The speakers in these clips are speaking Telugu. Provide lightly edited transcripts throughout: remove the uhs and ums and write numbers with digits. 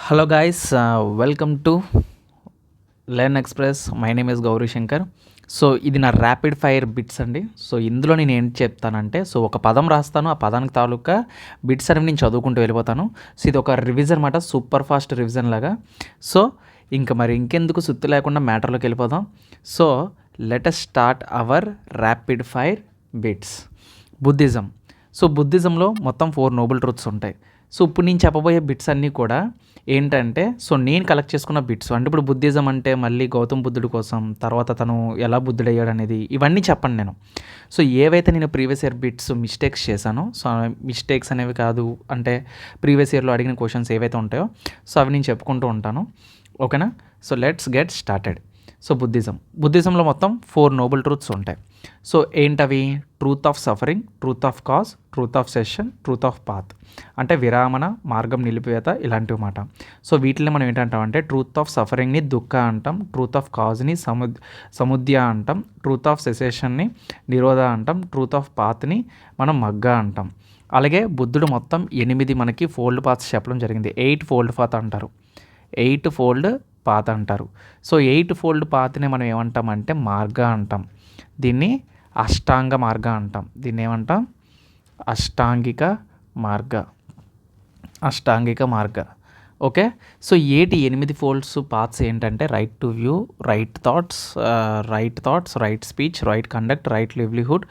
Hello guys, welcome to learn express. My name is Gauri Shankar. So ఇది నా ర్యాపిడ్ ఫైర్ బిట్స్ అండి. సో ఇందులో నేను ఏం చెప్తానంటే, సో ఒక పదం రాస్తాను, ఆ పదానికి తాలూకా బిట్స్ అనేవి నేను చదువుకుంటూ వెళ్ళిపోతాను. సో ఇది ఒక రివిజన్ అనమాట, సూపర్ ఫాస్ట్ రివిజన్ లాగా. సో ఇంకెందుకు సుత్తి లేకుండా మ్యాటర్లోకి వెళ్ళిపోదాం. So let us start our rapid fire bits. Buddhism. So బుద్ధిజంలో మొత్తం 4 నోబుల్ ట్రూత్స్ ఉంటాయి. సో ఇప్పుడు నేను చెప్పబోయే బిట్స్ అన్నీ కూడా ఏంటంటే, సో నేను కలెక్ట్ చేసుకున్న బిట్స్. అంటే ఇప్పుడు బుద్ధిజం అంటే మళ్ళీ గౌతమ్ బుద్ధుడి కోసం, తర్వాత తను ఎలా బుద్ధుడయ్యాడు అనేది ఇవన్నీ చెప్పండి నేను. సో ఏవైతే నేను ప్రీవియస్ ఇయర్ బిట్స్ మిస్టేక్స్ చేశానో, సో మిస్టేక్స్ అనేవి కాదు, అంటే ప్రీవియస్ ఇయర్లో అడిగిన క్వశ్చన్స్ ఏవైతే ఉంటాయో సో అవి నేను చెప్పుకుంటూ ఉంటాను. ఓకేనా? So let's get started. So బుద్ధిజంలో మొత్తం 4 నోబుల్ ట్రూత్స్ ఉంటాయి. సో ఏంటవి? Truth of suffering, truth of cause, truth of cessation, truth of path. అంటే విరామణ, మార్గం, నిలిపివేత, ఇలాంటివి మాట. సో వీటిని మనం ఏంటంటామంటే, ట్రూత్ ఆఫ్ సఫరింగ్ని దుఃఖ అంటాం, ట్రూత్ ఆఫ్ కాజ్ని సముద్య అంటాం, ట్రూత్ ఆఫ్ సెసేషన్ని నిరోధ అంటాం, ట్రూత్ ఆఫ్ పాత్ని మనం మగ్గ అంటాం. అలాగే బుద్ధుడు మొత్తం 8 మనకి ఫోల్డ్ పాత్స్ చెప్పడం జరిగింది. 8 ఫోల్డ్ పాత్ అంటారు. 8 ఫోల్డ్ పాత్ అంటారు. సో 8 ఫోల్డ్ పాత్ని మనం ఏమంటామంటే మార్గ అంటాం. దీన్ని అష్టాంగ మార్గ అంటాం. దీన్ని ఏమంటాం? అష్టాంగిక మార్గ. ఓకే. సో 8 ఫోల్డ్స్ పాత్స్ ఏంటంటే, right to view, right thoughts, right speech, right conduct, right livelihood,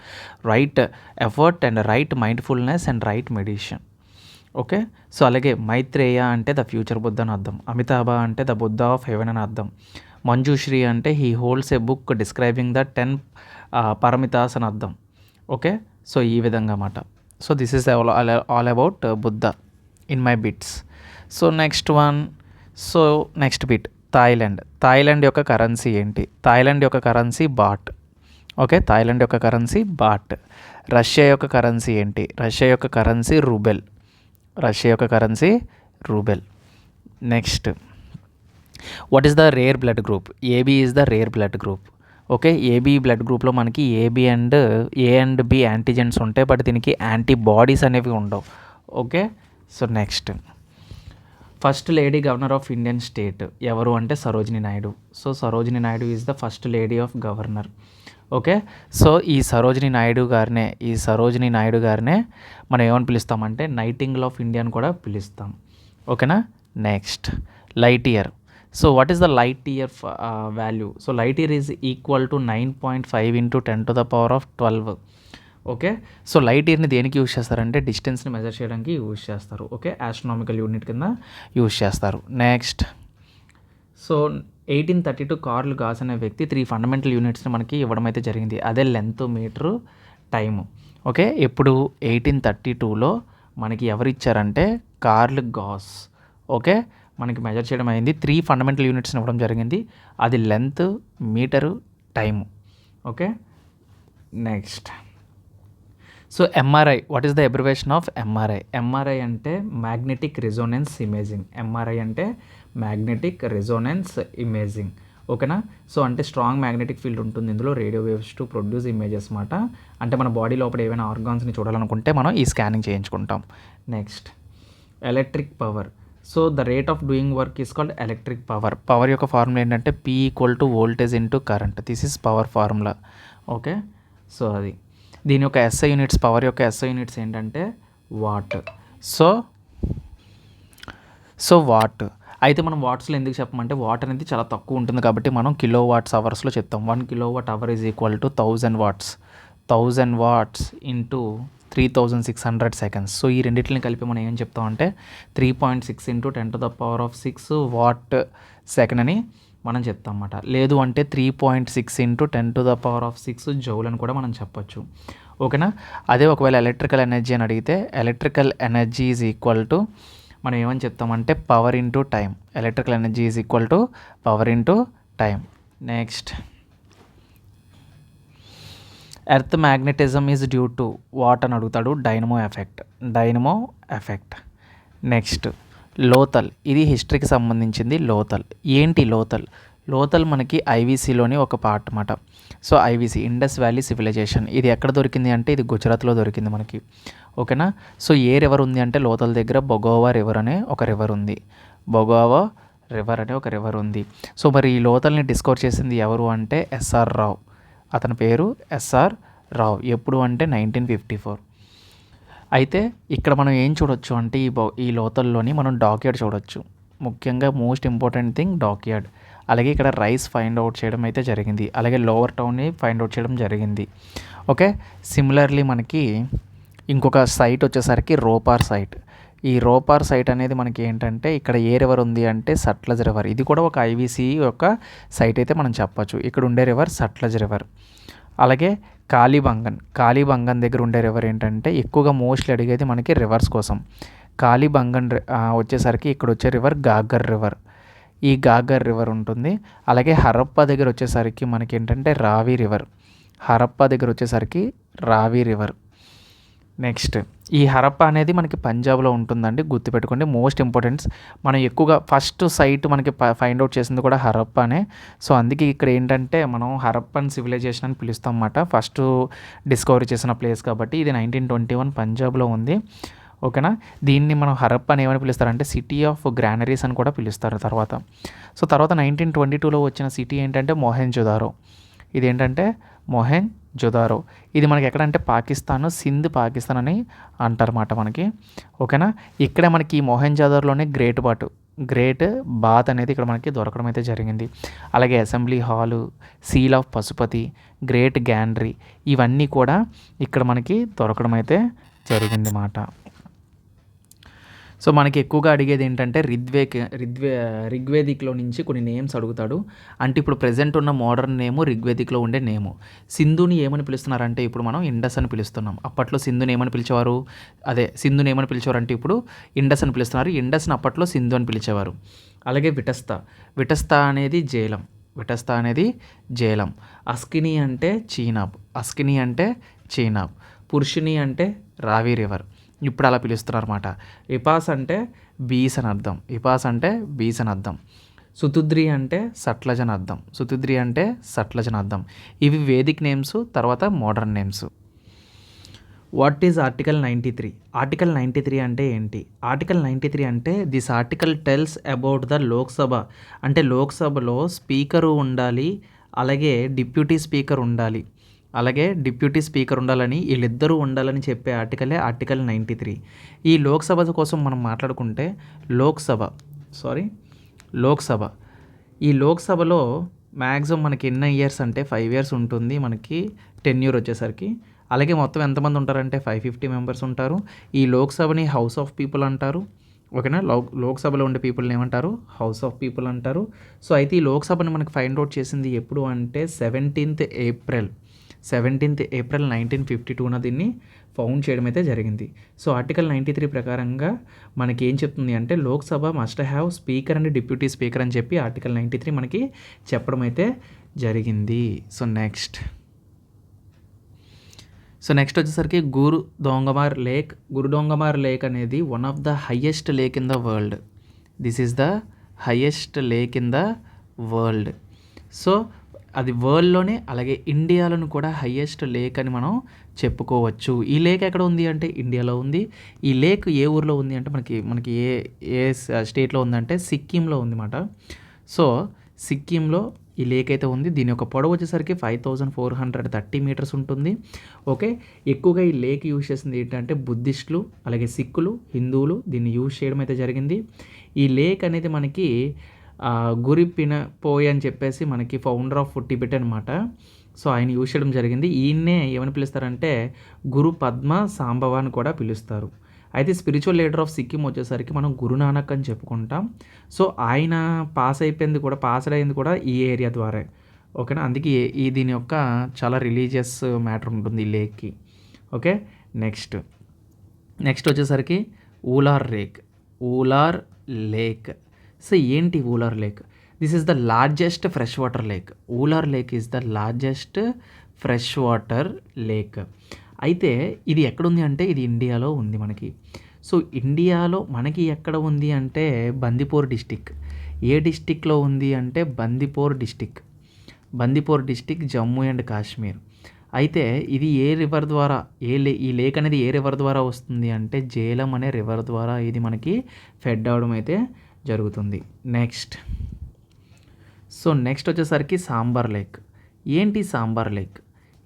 right effort and right mindfulness and right meditation. Okay. So అలాగే మైత్రేయ అంటే ద ఫ్యూచర్ బుద్ధ అని అర్థం. అమితాభ అంటే ద బుద్ధ ఆఫ్ హెవెన్ అని అర్థం. మంజుశ్రీ అంటే he holds A book describing the 10 పరమితాస్ అని అర్థం. ఓకే. సో ఈ విధంగా మాట. So this is all about Buddha in my bits. So next bit, Thailand యొక్క కరెన్సీ ఏంటి? థాయిలాండ్ యొక్క కరెన్సీ బాట్. ఓకే. థాయిలాండ్ యొక్క కరెన్సీ బాట్. రష్యా యొక్క కరెన్సీ ఏంటి? రష్యా యొక్క currency rouble. Next, what is the rare blood group? AB is the rare blood group. Okay. AB blood గ్రూప్లో మనకి ఏ అండ్ బి యాంటీజెన్స్ ఉంటాయి, బట్ దీనికి యాంటీబాడీస్ అనేవి ఉండవు. Okay. So next, first lady governor of Indian state ఎవరు అంటే Sarojini Naidu. So Sarojini Naidu is the first lady of governor. Okay. So ఈ సరోజినీ నాయుడు గారినే మనం ఏమని పిలుస్తామంటే నైటింగేల్ ఆఫ్ ఇండియా అని కూడా పిలుస్తాం. ఓకేనా? Next, light year. So what is the light year value? So light year is equal to 9.5 × 10⁻12. Okay. So light ఇయర్ని దేనికి యూజ్ చేస్తారంటే డిస్టెన్స్ని మెజర్ చేయడానికి యూజ్ చేస్తారు. ఓకే. ఆస్ట్రోనామికల్ యూనిట్ కింద యూజ్ చేస్తారు. నెక్స్ట్, సో 1832 కార్ల్ గాస్ అనే వ్యక్తి 3 ఫండమెంటల్ యూనిట్స్ని మనకి ఇవ్వడం అయితే జరిగింది. అదే లెంత్, మీటరు, టైము. ఓకే. ఇప్పుడు 1832లో మనకి ఎవరు ఇచ్చారంటే కార్ల్ గాస్. ఓకే. మనకి మెజర్ చేయడం అయింది, 3 ఫండమెంటల్ యూనిట్స్ని ఇవ్వడం జరిగింది. అది length, metre, time. Okay. Next, so MRI, what is the abbreviation of MRI? MRI అంటే మ్యాగ్నెటిక్ రెజోనెన్స్ ఇమేజింగ్. ఓకేనా? సో అంటే స్ట్రాంగ్ మ్యాగ్నెటిక్ ఫీల్డ్ ఉంటుంది ఇందులో, radio waves to produce images మాట. అంటే మన బాడీ లోపల ఏవైనా ఆర్గాన్స్ని చూడాలనుకుంటే మనం ఈ స్కానింగ్ చేయించుకుంటాం. Next, electric power. So the rate of doing work is called electric power. Power యొక్క ఫార్ములా ఏంటంటే P = voltage × current. This is power formula. Okay. So అది దీని యొక్క SI యూనిట్స్, పవర్ యొక్క SI యూనిట్స్ ఏంటంటే వాట్. సో వాట్ అయితే మనం వాట్స్లో ఎందుకు చెప్పమంటే, వాట్ అనేది చాలా తక్కువ ఉంటుంది కాబట్టి మనం కిలో వాట్స్ అవర్స్లో చెప్తాం. 1 kWh is equal to 1000 watts. 1000 watts into 3600 seconds. So ఈ రెండింటిని కలిపి మనం ఏం చెప్తామంటే 3.6 × 10⁻6 వాట్ సెకండ్ అని మనం చెప్తాం అన్నమాట. లేదు అంటే 3.6 × 10⁻6 జౌల్ అని కూడా మనం చెప్పొచ్చు. ఓకేనా? అదే ఒకవేళ ఎలక్ట్రికల్ ఎనర్జీ అని అడిగితే, electrical energy is equal to మనం ఏమని చెప్తామంటే power × time. Electrical energy is equal to power × time. Next, earth magnetism is due to what అని అడుగుతాడు. Dynamo effect. నెక్స్ట్, లోతల్. ఇది హిస్టరీకి సంబంధించింది. లోతల్ ఏంటి? లోతల్ మనకి ఐవీసీలోని ఒక పార్ట్ అన్నమాట. So IVC Indus valley civilisation ఇది ఎక్కడ దొరికింది అంటే ఇది గుజరాత్లో దొరికింది మనకి. ఓకేనా. సో ఏ రివర్ ఉంది అంటే లోతల్ దగ్గర బొగోవా రివర్ అనే ఒక రివర్ ఉంది. బొగోవా రివర్ అనే ఒక రివర్ ఉంది. సో మరి ఈ లోతల్ని డిస్కవర్ చేసింది ఎవరు అంటే ఎస్ఆర్ రావ్. అతని పేరు ఎస్ఆర్ రావ్. ఎప్పుడు అంటే 1954. అయితే ఇక్కడ మనం ఏం చూడొచ్చు అంటే ఈ లోతల్లోని మనం డాక్యార్డ్ చూడొచ్చు. ముఖ్యంగా మోస్ట్ ఇంపార్టెంట్ థింగ్ డాక్యార్డ్. అలాగే ఇక్కడ రైస్ ఫైండ్ అవుట్ చేయడం అయితే జరిగింది. అలాగే లోవర్ టౌన్ని ఫైండ్ అవుట్ చేయడం జరిగింది. ఓకే. సిమిలర్లీ మనకి ఇంకొక సైట్ వచ్చేసరికి రోపార్ సైట్. ఈ రోపార్ సైట్ అనేది మనకి ఏంటంటే ఇక్కడ ఏ రివర్ ఉంది అంటే సట్లజ్ రివర్. ఇది కూడా ఒక ఐవీసీ యొక్క సైట్ అయితే మనం చెప్పచ్చు. ఇక్కడ ఉండే రివర్ సట్లజ్ రివర్. అలాగే కాళీబంగన్ దగ్గర ఉండే రివర్ ఏంటంటే ఎక్కువగా మోస్ట్లీ అడిగేది మనకి రివర్స్ కోసం. కాళీబంగన్ వచ్చేసరికి ఇక్కడ వచ్చే రివర్ గాగర్ రివర్. ఈ గాగర్ రివర్ ఉంటుంది. అలాగే హరప్పా దగ్గర వచ్చేసరికి మనకి ఏంటంటే రావి రివర్. హరప్పా దగ్గర వచ్చేసరికి రావి రివర్. నెక్స్ట్ ఈ హరప్పా అనేది మనకి పంజాబ్లో ఉంటుందండి, గుర్తుపెట్టుకోండి. మోస్ట్ ఇంపార్టెంట్స్ మనం ఎక్కువగా ఫస్ట్ సైట్ మనకి ఫైండ్ అవుట్ చేసింది కూడా హరప్పానే. సో అందుకే ఇక్కడ ఏంటంటే మనం హరప్పన్ సివిలైజేషన్ అని పిలుస్తాం అన్నమాట. ఫస్ట్ డిస్కవరీ చేసిన ప్లేస్ కాబట్టి ఇది 1921 పంజాబ్లో ఉంది. ఓకేనా. దీన్ని మనం హరప్పని ఏమని పిలుస్తారంటే సిటీ ఆఫ్ గ్రానరీస్ అని కూడా పిలుస్తారు తర్వాత. సో తర్వాత 1922లో వచ్చిన సిటీ ఏంటంటే మొహెంజోదారో. ఇదేంటంటే మొహెంజోదారో. ఇది మనకి ఎక్కడంటే పాకిస్తాన్, సింధ్ పాకిస్తాన్ అని అంటారన్నమాట మనకి. ఓకేనా. ఇక్కడే మనకి ఈ మొహెంజోదారోలోనే గ్రేట్ బాత్ అనేది ఇక్కడ మనకి దొరకడం అయితే జరిగింది. అలాగే assembly hall, seal of Pashupati, great granary ఇవన్నీ కూడా ఇక్కడ మనకి దొరకడం అయితే జరిగింది మాట. సో మనకి ఎక్కువగా అడిగేది ఏంటంటే రిగ్వేదిక్లో నుంచి కొన్ని నేమ్స్ అడుగుతాడు. అంటే ఇప్పుడు ప్రజెంట్ ఉన్న మోడర్న్ నేము రిగ్వేదిక్లో ఉండే నేము. సింధుని ఏమని పిలుస్తున్నారంటే ఇప్పుడు మనం ఇండస్ అని పిలుస్తున్నాం. అప్పట్లో సింధుని ఏమని పిలిచేవారు అంటే ఇప్పుడు ఇండస్ అని పిలుస్తున్నారు. ఇండస్ని అప్పట్లో సింధు అని పిలిచేవారు. అలాగే విటస్తా అనేది జేలం. అస్కిని అంటే చీనాబ్. పురుషిని అంటే రావి రివర్. ఇప్పుడు అలా పిలుస్తున్నారు అనమాట. ఇపాస్ అంటే బీస్ అని అర్థం. సుతుద్రి అంటే సట్లజ్ అని అర్థం. ఇవి వేదిక్ నేమ్స్. తర్వాత modern names. What is article 93? Article 93 అంటే ఏంటి? ఆర్టికల్ 93 అంటే this article tells about the Lok Sabha. అంటే లోక్సభలో స్పీకరు ఉండాలి, అలాగే డిప్యూటీ స్పీకర్ ఉండాలని వీళ్ళిద్దరూ ఉండాలని చెప్పే ఆర్టికలే ఆర్టికల్ 93. ఈ లోక్సభ కోసం మనం మాట్లాడుకుంటే ఈ లోక్సభలో మ్యాక్సిమం మనకి ఎన్ని ఇయర్స్ అంటే 5 ఇయర్స్ ఉంటుంది మనకి టెన్యూర్ వచ్చేసరికి. అలాగే మొత్తం ఎంతమంది ఉంటారంటే 550 మెంబర్స్ ఉంటారు. ఈ లోక్సభని హౌస్ ఆఫ్ పీపుల్ అంటారు. ఓకేనా. లోక్సభలో ఉండే పీపుల్ని ఏమంటారు? హౌస్ ఆఫ్ పీపుల్ అంటారు. సో అయితే ఈ లోక్సభని మనకి ఫైండ్ అవుట్ చేసింది ఎప్పుడు అంటే 17th ఏప్రిల్ 1952న దీన్ని ఫౌండ్ చేయడం అయితే జరిగింది. సో ఆర్టికల్ 93 ప్రకారంగా మనకి ఏం చెప్తుంది అంటే Lok Sabha must have speaker and deputy speaker అని చెప్పి ఆర్టికల్ 93 మనకి చెప్పడం అయితే జరిగింది. సో నెక్స్ట్ వచ్చేసరికి గురు దొంగమార్ లేక్ అనేది one of the highest lake in the world. This is the highest lake in the world. So అది వరల్డ్లోనే అలాగే ఇండియాలోని కూడా హైయెస్ట్ లేక్ అని మనం చెప్పుకోవచ్చు. ఈ లేక్ ఎక్కడ ఉంది అంటే ఇండియాలో ఉంది. ఈ లేక్ ఏ ఊర్లో ఉంది అంటే మనకి ఏ స్టేట్లో ఉందంటే సిక్కింలో ఉంది అన్నమాట. సో సిక్కింలో ఈ లేక్ అయితే ఉంది. దీని యొక్క పొడవు వచ్చేసరికి 5430 మీటర్స్ ఉంటుంది. ఓకే. ఎక్కువగా ఈ లేక్ యూజ్ చేసింది ఏంటంటే బుద్ధిస్టులు, అలాగే సిక్కులు, హిందువులు దీన్ని యూజ్ చేయడం అయితే జరిగింది. ఈ లేక్ అనేది మనకి గురిపినపోయ్ అని చెప్పేసి మనకి ఫౌండర్ ఆఫ్ టిబెట్ అనమాట. సో ఆయన యూజ్ చేయడం జరిగింది. ఈయన్నే ఏమని పిలుస్తారంటే గురు పద్మ సాంబవ అని కూడా పిలుస్తారు. అయితే స్పిరిచువల్ లీడర్ ఆఫ్ సిక్కిం వచ్చేసరికి మనం గురునానక్ అని చెప్పుకుంటాం. సో ఆయన పాస్డ్ అయింది కూడా ఈ ఏరియా ద్వారా. ఓకేనా. అందుకే దీని యొక్క చాలా రిలీజియస్ మ్యాటర్ ఉంటుంది ఈ లేక్కి. ఓకే. నెక్స్ట్ వచ్చేసరికి ఊలార్ లేక్. సో ఏంటి Wular lake? This is the largest fresh water lake. Wular lake is the largest fresh water lake. అయితే ఇది ఎక్కడుంది అంటే ఇది ఇండియాలో ఉంది మనకి. సో ఇండియాలో మనకి ఎక్కడ ఉంది అంటే బందిపోర్ డిస్టిక్. ఏ డిస్టిక్లో ఉంది అంటే బందిపోర్ డిస్టిక్ జమ్మూ అండ్ కాశ్మీర్. అయితే ఇది ఏ రివర్ ద్వారా ఈ లేక్ అనేది ఏ రివర్ ద్వారా వస్తుంది అంటే జేలం అనే రివర్ ద్వారా ఇది మనకి ఫెడ్ అవడం అయితే జరుగుతుంది. నెక్స్ట్ వచ్చేసరికి సాంబార్ లేక్. ఏంటి సాంబార్ లేక్?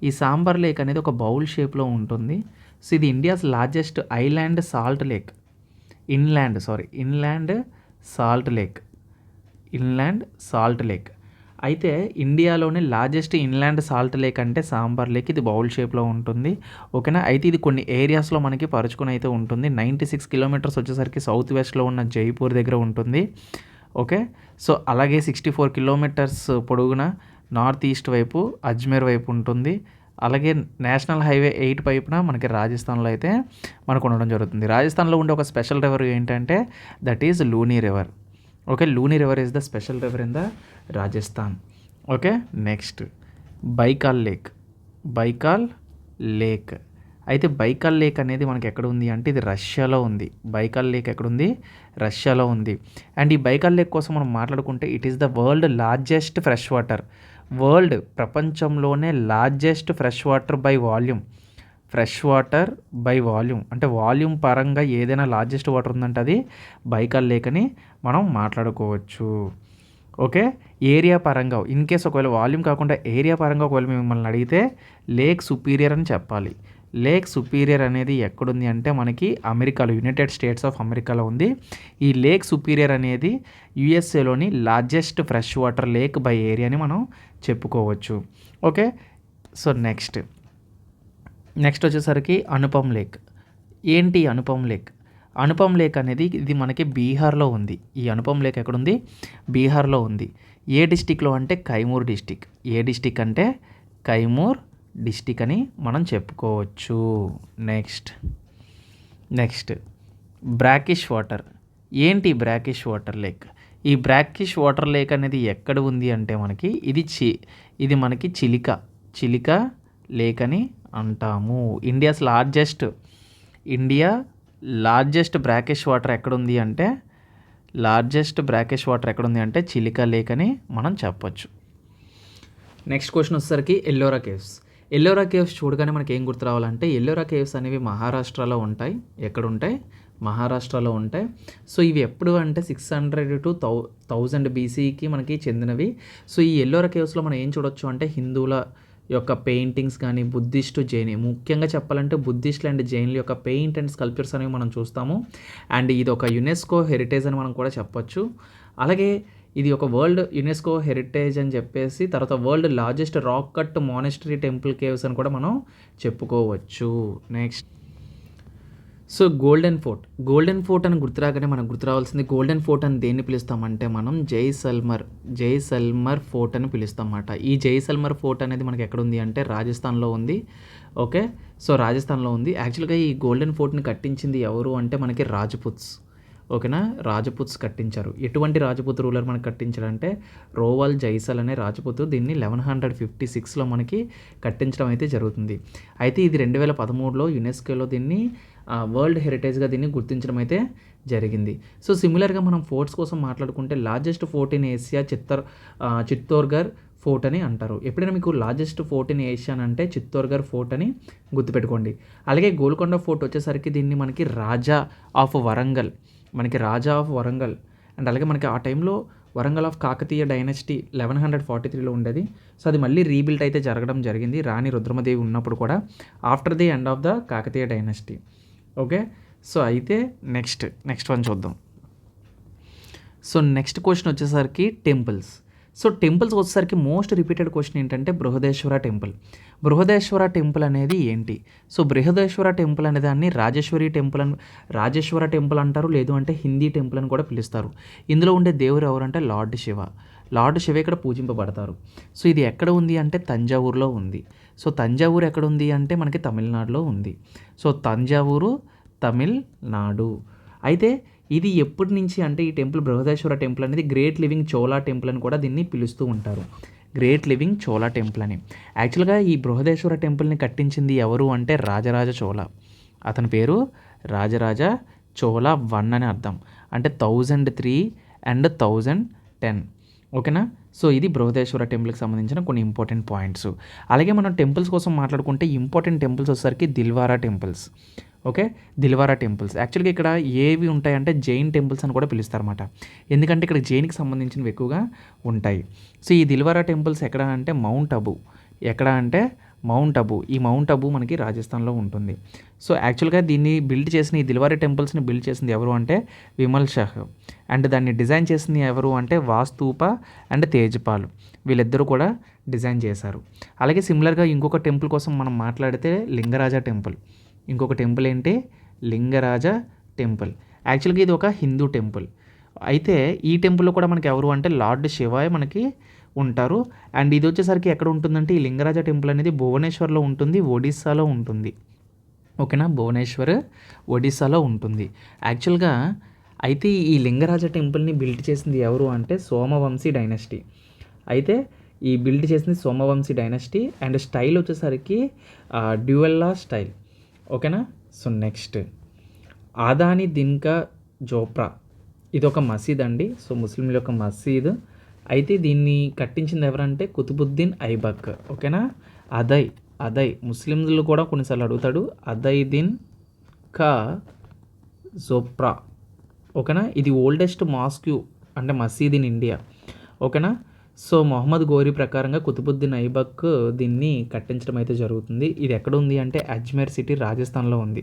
ఈ సాంబార్ లేక్ అనేది ఒక బౌల్ షేప్లో ఉంటుంది. సో ఇది India's largest inland salt lake. అయితే ఇండియాలోనే లార్జెస్ట్ ఇన్లాండ్ సాల్ట్ లేక్ అంటే సాంబార్ లేక్. ఇది బౌల్ షేప్లో ఉంటుంది. ఓకేనా. అయితే ఇది కొన్ని ఏరియాస్లో మనకి పరుచుకుని అయితే ఉంటుంది. 96 కిలోమీటర్స్ వచ్చేసరికి సౌత్ వెస్ట్లో ఉన్న జైపూర్ దగ్గర ఉంటుంది. ఓకే. సో అలాగే 64 కిలోమీటర్స్ పొడవున నార్త్ ఈస్ట్ వైపు అజ్మేర్ వైపు ఉంటుంది. అలాగే నేషనల్ హైవే 8 వైపున మనకి రాజస్థాన్లో అయితే మనకు ఉండడం జరుగుతుంది. రాజస్థాన్లో ఉండే ఒక స్పెషల్ రివర్ ఏంటంటే that is Looney river. Okay. Looney river is the special river in the Rajasthan. Okay. Next Baikal lake. అయితే బైకాల్ లేక్ అనేది మనకి ఎక్కడ ఉంది అంటే ఇది రష్యాలో ఉంది. బైకాల్ లేక్ ఎక్కడ ఉంది? రష్యాలో ఉంది. అండ్ ఈ బైకాల్ లేక్ కోసం మనం మాట్లాడుకుంటే ఇట్ ఈస్ ద లార్జెస్ట్ ప్రపంచంలోనే largest fresh water by volume అంటే వాల్యూమ్ పరంగా ఏదైనా లార్జెస్ట్ వాటర్ ఉందంటే అది బైకాల్ లేక్ అని మనం మాట్లాడుకోవచ్చు. ఓకే. ఏరియా పరంగా ఇన్ కేస్ ఒకవేళ వాల్యూమ్ కాకుండా ఏరియా పరంగా ఒకవేళ మిమ్మల్ని అడిగితే లేక్ సుపీరియర్ అని చెప్పాలి. లేక్ సుపీరియర్ అనేది ఎక్కడుంది అంటే మనకి అమెరికాలో, యునైటెడ్ స్టేట్స్ ఆఫ్ అమెరికాలో ఉంది. ఈ లేక్ సుపీరియర్ అనేది యుఎస్ఏలోని largest fresh water lake by area అని మనం చెప్పుకోవచ్చు. ఓకే. సో నెక్స్ట్ వచ్చేసరికి అనుపమ్ లేక్. ఏంటి అనుపమ్ లేక్? అనుపమ్ లేక్ అనేది ఇది మనకి బీహార్లో ఉంది. ఈ అనుపమ్ లేక్ ఎక్కడుంది? బీహార్లో ఉంది. ఏ డిస్టిక్లో అంటే కైమూర్ డిస్టిక్. ఏ డిస్టిక్ అంటే కైమూర్ డిస్టిక్ అని మనం చెప్పుకోవచ్చు. Next brackish water. ఏంటి బ్రాకిష్ వాటర్ లేక్? ఈ బ్రాకిష్ వాటర్ లేక్ అనేది ఎక్కడ ఉంది అంటే మనకి ఇది మనకి చిలికా లేక్ అని అంటాము. ఇండియా లార్జెస్ట్ బ్రాకిష్ వాటర్ ఎక్కడుంది అంటే చిలికా లేక్ అని మనం చెప్పొచ్చు. నెక్స్ట్ క్వశ్చన్ వచ్చేసరికి ఎల్లోరా కేవ్స్ చూడగానే మనకి ఏం గుర్తు రావాలంటే ఎల్లోరా కేవ్స్ అనేవి మహారాష్ట్రలో ఉంటాయి. ఎక్కడుంటాయి? మహారాష్ట్రలో ఉంటాయి. సో ఇవి ఎప్పుడు అంటే 600 to 1000 BCకి మనకి చెందినవి. సో ఈ ఎల్లోరా కేవ్స్లో మనం ఏం చూడొచ్చు అంటే హిందువుల యొక్క పెయింటింగ్స్ కానీ ముఖ్యంగా చెప్పాలంటే బుద్ధిస్టులు అండ్ జైన్ల యొక్క పెయింట్ అండ్ స్కల్ప్చర్స్ అనేవి మనం చూస్తాము. అండ్ ఇది ఒక యునెస్కో హెరిటేజ్ అని మనం కూడా చెప్పొచ్చు. అలాగే ఇది ఒక వరల్డ్ యునెస్కో హెరిటేజ్ అని చెప్పేసి తర్వాత world largest rock cut monastery temple caves అని కూడా మనం చెప్పుకోవచ్చు. నెక్స్ట్ సో గోల్డెన్ ఫోర్ట్ అని గుర్తురాగానే మనకు గుర్తు రావాల్సింది గోల్డెన్ ఫోర్ట్ అని దేన్ని పిలుస్తామంటే మనం జైసల్మర్ ఫోర్ట్ అని పిలుస్తాం అన్నమాట. ఈ జైసల్మర్ ఫోర్ట్ అనేది మనకి ఎక్కడ ఉంది అంటే రాజస్థాన్లో ఉంది. ఓకే. సో రాజస్థాన్లో ఉంది. యాక్చువల్గా ఈ గోల్డెన్ ఫోర్ట్ని కట్టించింది ఎవరు అంటే మనకి రాజపుత్స్. ఓకేనా. రాజపుత్స్ కట్టించారు. ఎటువంటి రాజపుత్ రూలర్ మనకి కట్టించారంటే రోవల్ జైసల్ అనే రాజపుత్ దీన్ని 1156లో మనకి కట్టించడం అయితే జరుగుతుంది. అయితే ఇది 2013లో యునెస్కోలో దీన్ని వరల్డ్ హెరిటేజ్గా దీన్ని గుర్తించడం అయితే జరిగింది. సో సిమిలర్గా మనం ఫోర్ట్స్ కోసం మాట్లాడుకుంటే largest fort in Asia Chittorgarh fort అని అంటారు. ఎప్పుడైనా మీకు లార్జెస్ట్ ఫోర్ట్ ఇన్ ఏషియా అంటే చిత్తోర్గఢ్ ఫోర్ట్ అని గుర్తుపెట్టుకోండి. అలాగే గోల్కొండ ఫోర్ట్ వచ్చేసరికి దీన్ని మనకి రాజా ఆఫ్ వరంగల్ అండ్ అలాగే మనకి ఆ టైంలో వరంగల్ ఆఫ్ కాకతీయ డైనస్టీ 1143లో ఉండేది. సో అది మళ్ళీ రీబిల్ట్ అయితే జరగడం జరిగింది రాణి రుద్రమదేవి ఉన్నప్పుడు కూడా after the end of the Kakatiya dynasty. Okay. So అయితే నెక్స్ట్ వన్ చూద్దాం. సో నెక్స్ట్ క్వశ్చన్ వచ్చేసరికి టెంపుల్స్. సో టెంపుల్స్ వచ్చేసరికి మోస్ట్ రిపీటెడ్ క్వశ్చన్ ఏంటంటే బృహదేశ్వర టెంపుల్ అనేది ఏంటి? సో బృహదేశ్వర టెంపుల్ అనే దాన్ని రాజేశ్వర టెంపుల్ అంటారు, లేదు అంటే హిందీ టెంపుల్ అని కూడా పిలుస్తారు. ఇందులో ఉండే దేవుడు ఎవరంటే లార్డ్ శివ ఇక్కడ పూజింపబడతారు. సో ఇది ఎక్కడ ఉంది అంటే తంజావూరులో ఉంది. సో తంజావూరు ఎక్కడ ఉంది అంటే మనకి తమిళనాడులో ఉంది. సో తంజావూరు తమిళనాడు. అయితే ఇది ఎప్పటి నుంచి అంటే ఈ టెంపుల్ బృహదేశ్వర టెంపుల్ అనేది గ్రేట్ లివింగ్ చోళా టెంపుల్ అని కూడా దీన్ని పిలుస్తూ ఉంటారు. గ్రేట్ లివింగ్ చోళా టెంపుల్ అని. యాక్చువల్గా ఈ బృహదేశ్వర టెంపుల్ని కట్టించింది ఎవరు అంటే రాజరాజ చోళ. అతని పేరు రాజరాజ చోళ 1 అని అర్థం. అంటే 1003 and 1000 10. ఓకేనా. సో ఇది బృహదేశ్వర టెంపుల్కి సంబంధించిన కొన్ని ఇంపార్టెంట్ పాయింట్స్. అలాగే మనం టెంపుల్స్ కోసం మాట్లాడుకుంటే ఇంపార్టెంట్ టెంపుల్స్ వచ్చేసరికి Dilwara temples. Okay, Dilwara temples యాక్చువల్గా ఇక్కడ ఏవి ఉంటాయంటే జైన్ టెంపుల్స్ అని కూడా పిలుస్తారన్నమాట. ఎందుకంటే ఇక్కడ జైన్కి సంబంధించినవి ఎక్కువగా ఉంటాయి. సో ఈ దిల్వారా టెంపుల్స్ ఎక్కడ అంటే మౌంట్ అబూ. ఎక్కడ అంటే మౌంట్ అబూ. ఈ మౌంట్ అబూ మనకి రాజస్థాన్లో ఉంటుంది. సో యాక్చువల్గా దీన్ని బిల్డ్ చేసిన ఈ దిల్వారా టెంపుల్స్ని బిల్డ్ చేసింది ఎవరు అంటే విమల్ షాహ్. అండ్ దాన్ని డిజైన్ చేసింది ఎవరు అంటే వాస్తూప అండ్ తేజ్పాల్. వీళ్ళిద్దరూ కూడా డిజైన్ చేశారు. అలాగే సిమిలర్గా ఇంకొక టెంపుల్ కోసం మనం మాట్లాడితే లింగరాజ టెంపుల్. ఇంకొక టెంపుల్ ఏంటి, లింగరాజ టెంపుల్. యాక్చువల్గా ఇది ఒక హిందూ టెంపుల్. అయితే ఈ టెంపుల్లో కూడా మనకి ఎవరు అంటే లార్డ్ శివాయ్ మనకి ఉంటారు. అండ్ ఇది వచ్చేసరికి ఎక్కడ ఉంటుందంటే ఈ లింగరాజ టెంపుల్ అనేది భువనేశ్వర్లో ఉంటుంది, ఒడిస్సాలో ఉంటుంది. ఓకేనా, భువనేశ్వర్ ఒడిస్సాలో ఉంటుంది యాక్చువల్గా. అయితే ఈ లింగరాజ టెంపుల్ని బిల్డ్ చేసింది ఎవరు అంటే సోమవంశీ డైనస్టీ. అయితే ఈ బిల్డ్ చేసింది సోమవంశీ డైనస్టీ. అండ్ స్టైల్ వచ్చేసరికి డ్యూయల్లా స్టైల్. ఓకేనా. సో నెక్స్ట్ ఆదాని దిన్కా జోప్రా. ఇది ఒక మసీద్ అండి. సో ముస్లింల యొక్క మసీద్. అయితే దీన్ని కట్టించింది ఎవరంటే కుతుబుద్దీన్ ఐబక్. ఓకేనా. అదయ్ ముస్లింలు కూడా కొన్నిసార్లు అడుగుతాడు. అదయ్దీన్ కా జోప్రా. ఓకేనా. ఇది ఓల్డెస్ట్ మాస్క్యూ అంటే మసీద్ ఇన్ ఇండియా. ఓకేనా. సో మొహమ్మద్ గోరీ ప్రకారంగా కుతుబుద్దీన్ ఐబక్ దీన్ని కట్టించడం అయితే జరుగుతుంది. ఇది ఎక్కడ ఉంది అంటే అజ్మేర్ సిటీ రాజస్థాన్లో ఉంది.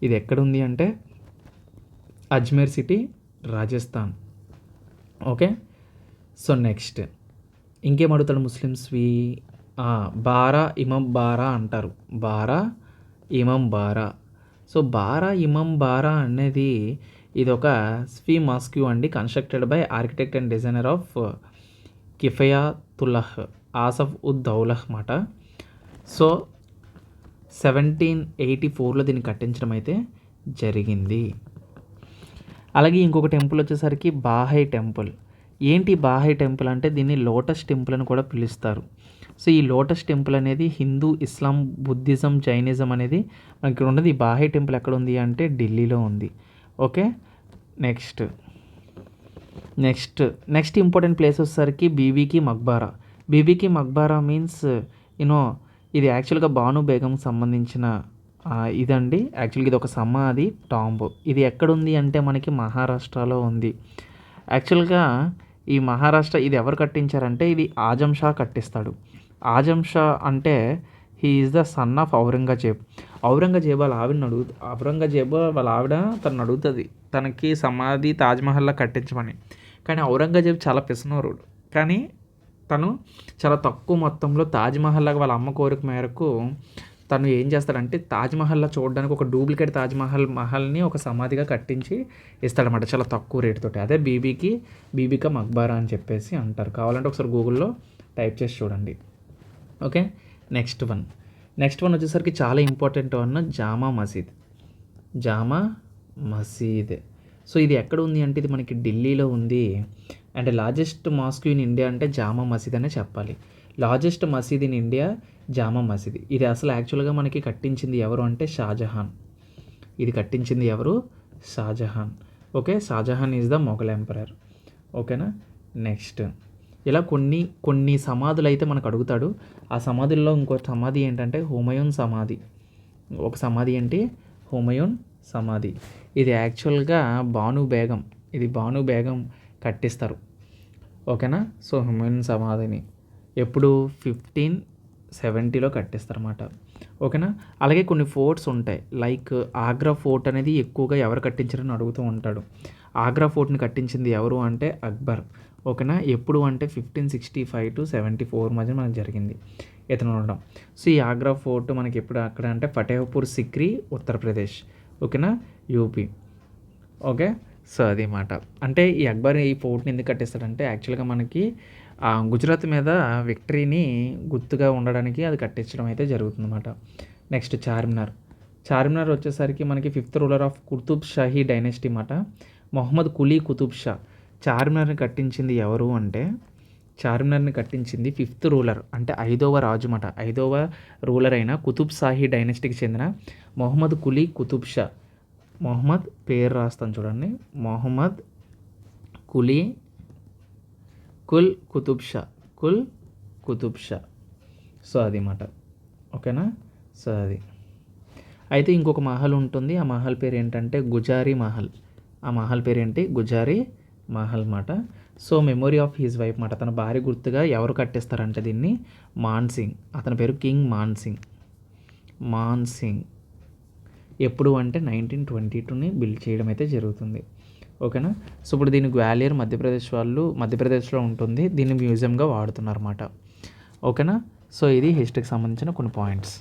ఇది ఎక్కడ ఉంది అంటే Ajmer city Rajasthan. Okay. So next ఇంకేం అడుగుతాడు ముస్లిమ్స్వి, బారా ఇమం బారా అంటారు. బారా ఇమం బారా. సో బారా ఇమం బారా అనేది ఇది ఒక స్వీ మాస్క్యూ అండి, constructed by architect and designer of Kifayatullah Asaf ud Daulah మాట. సో 1784లో దీన్ని కట్టించడం అయితే జరిగింది. అలాగే ఇంకొక టెంపుల్ వచ్చేసరికి బాహై టెంపుల్. ఏంటి బాహై టెంపుల్ అంటే దీన్ని లోటస్ టెంపుల్ అని కూడా పిలుస్తారు. సో ఈ లోటస్ టెంపుల్ అనేది హిందూ, ఇస్లాం, బుద్ధిజం, జైనిజం అనేది మనకి ఇక్కడ ఉన్నది. ఈ బాహై టెంపుల్ ఎక్కడ ఉంది అంటే ఢిల్లీలో ఉంది. ఓకే. నెక్స్ట్ ఇంపార్టెంట్ ప్లేస్ వచ్చేసరికి బీబీకి మక్బారా. బీబీకి మక్బారా మీన్స్ ఇది యాక్చువల్గా బాను బేగంకి సంబంధించిన ఇదండి. యాక్చువల్గా ఇది ఒక సమాధి టాంబ్. ఇది ఎక్కడుంది అంటే మనకి మహారాష్ట్రలో ఉంది. యాక్చువల్గా ఈ మహారాష్ట్ర ఇది ఎవరు కట్టించారంటే ఇది ఆజం షా కట్టిస్తాడు. ఆజం షా అంటే he is the son of Aurangzeb. Aurangzeb వాళ్ళ ఆవిడ తను అడుగుతుంది తనకి సమాధి తాజ్మహల్లా కట్టించమని. కానీ ఔరంగజేబ్ చాలా పిసినోరుడు. కానీ తను చాలా తక్కువ మొత్తంలో తాజ్మహల్లాగా వాళ్ళ అమ్మ కోరిక మేరకు తను ఏం చేస్తాడంటే తాజ్మహల్లా చూడడానికి ఒక డూప్లికేట్ మహల్ని ఒక సమాధిగా కట్టించి ఇస్తాడనమాట చాలా తక్కువ రేటుతోటి. అదే బీబీకా మక్బారా అని చెప్పేసి అంటారు. కావాలంటే ఒకసారి గూగుల్లో టైప్ చేసి చూడండి. ఓకే. నెక్స్ట్ వన్ వచ్చేసరికి చాలా ఇంపార్టెంట్ జామా మసీద్. సో ఇది ఎక్కడ ఉంది అంటే ఇది మనకి ఢిల్లీలో ఉంది. And largest mask in India అంటే జామా మసీద్ అనే చెప్పాలి. లార్జెస్ట్ మసీద్ ఇన్ ఇండియా జామా మసీద్. ఇది అసలు యాక్చువల్గా మనకి కట్టించింది ఎవరు అంటే షాజహాన్. ఇది కట్టించింది ఎవరు? Shah Jahan. Okay. Shah Jahan is the Mughal emperor. ఓకేనా. నెక్స్ట్ ఇలా కొన్ని సమాధులు అయితే మనకు అడుగుతాడు. ఆ సమాధుల్లో ఇంకో సమాధి ఏంటంటే హుమయూన్ సమాధి. ఒక సమాధి ఏంటి? హుమయూన్ సమాధి. ఇది యాక్చువల్గా బాను బేగం కట్టిస్తారు. ఓకేనా. సో హుమయూన్ సమాధిని ఎప్పుడు 1570లో కట్టిస్తారన్నమాట. ఓకేనా. అలాగే కొన్ని ఫోర్ట్స్ ఉంటాయి. లైక్ ఆగ్రా ఫోర్ట్ అనేది ఎక్కువగా ఎవరు కట్టించారని అడుగుతూ ఉంటాడు. ఆగ్రా ఫోర్ట్ని కట్టించింది ఎవరు అంటే అక్బర్. ఓకేనా. ఎప్పుడు అంటే 1565 to 74 మధ్య మనకు జరిగింది ఇతను ఉండడం. సో ఈ ఆగ్రా ఫోర్ట్ మనకి ఎప్పుడు అక్కడ అంటే ఫతేహపూర్ సిక్రీ, ఉత్తరప్రదేశ్. ఓకేనా, యూపీ. ఓకే. సో అది మాట. అంటే ఈ అక్బర్ ఈ ఫోర్ట్ని ఎందుకు కట్టిస్తాడంటే యాక్చువల్గా మనకి గుజరాత్ మీద విక్టరీని గుర్తుగా ఉండడానికి అది కట్టించడం అయితే జరుగుతుందన్నమాట. నెక్స్ట్ చార్మినార్ వచ్చేసరికి మనకి 5th ruler of Qutb Shahi dynasty మాట, మొహమ్మద్ కులీ కుతుబ్ షా. చార్మినార్ని కట్టించింది ఎవరు అంటే చార్మినార్ని కట్టించింది 5th రూలర్ అంటే 5వ రాజు మాట. 5వ రూలర్ అయిన కుతుబ్ షాహీ డైనెస్టీకి చెందిన మొహమ్మద్ కులీ కుతుబ్ షా. మొహమ్మద్ పేరు రాస్తాను చూడండి. మొహమ్మద్ కులీ కుల్ కుతుబ్ షా, కుల్ కుతుబ్ షా. సో అది మాట. ఓకేనా. సో అది అయితే ఇంకొక మహల్ ఉంటుంది. ఆ మహల్ పేరు ఏంటంటే గుజారీ మహల్. ఆ మహల్ పేరు ఏంటి? గుజారీ మహల్ మాట. So memory of his wife మాట. తన భార్య గుర్తుగా ఎవరు కట్టిస్తారంటే దీన్ని? మాన్సింగ్. అతని పేరు కింగ్ మాన్సింగ్. మాన్సింగ్ ఎప్పుడు అంటే 1922ని బిల్డ్ చేయడం అయితే జరుగుతుంది. ఓకేనా. సో ఇప్పుడు దీన్ని గ్వాలియర్ మధ్యప్రదేశ్లో ఉంటుంది. దీన్ని మ్యూజియంగా వాడుతున్నారు అన్నమాట. ఓకేనా. సో ఇది హిస్టరీకి సంబంధించిన కొన్ని పాయింట్స్.